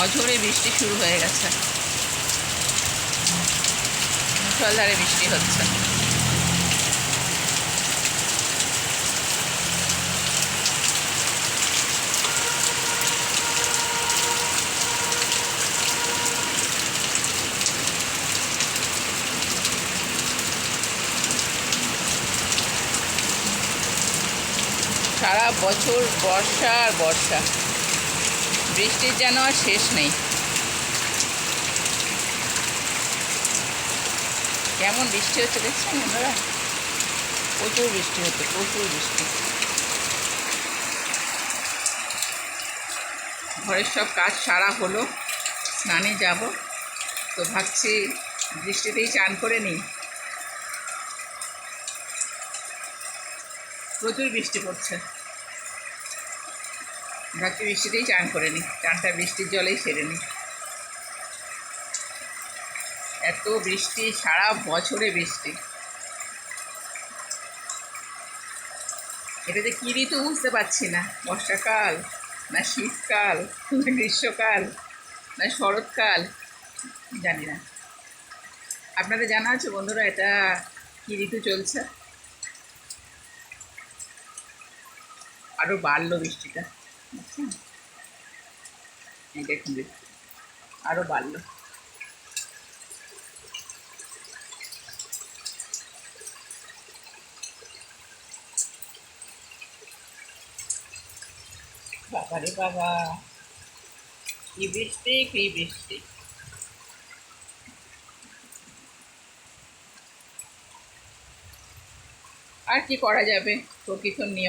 অঝোরে বৃষ্টি শুরু হয়ে গেছে, মুষলধারে বৃষ্টি হচ্ছে। সারা বছর বর্ষা আর বর্ষা, বৃষ্টির যেন আর শেষ নেই। কেমন বৃষ্টি হচ্ছে দেখছেন বন্ধুরা, প্রচুর বৃষ্টি হচ্ছে, প্রচুর বৃষ্টি। ঘরের সব কাজ সারা হলো, স্নানে যাব, তো ভাবছি বৃষ্টিতেই চান করে নিই। প্রচুর বৃষ্টি পড়ছে, ভাবছি বৃষ্টিতেই চান করে নিই, চানটা বৃষ্টির জলেই সেরে নিই। এত বৃষ্টি, সারা বছরে বৃষ্টি। এটা যে কী ঋতু বুঝতে পারছি না, বর্ষাকাল না শীতকাল না গ্রীষ্মকাল না শরৎকাল, জানি না। আপনাদের জানা আছে বন্ধুরা এটা কী ঋতু চলছে? আরও বাড়লো বৃষ্টিটা, বুঝছেন? এই দেখুন বৃষ্টি আরও বাড়লো। বাবারে বাবা, কি বৃষ্টি, কি বৃষ্টি! আর কি করা যাবে, প্রকৃতির নিয়ম।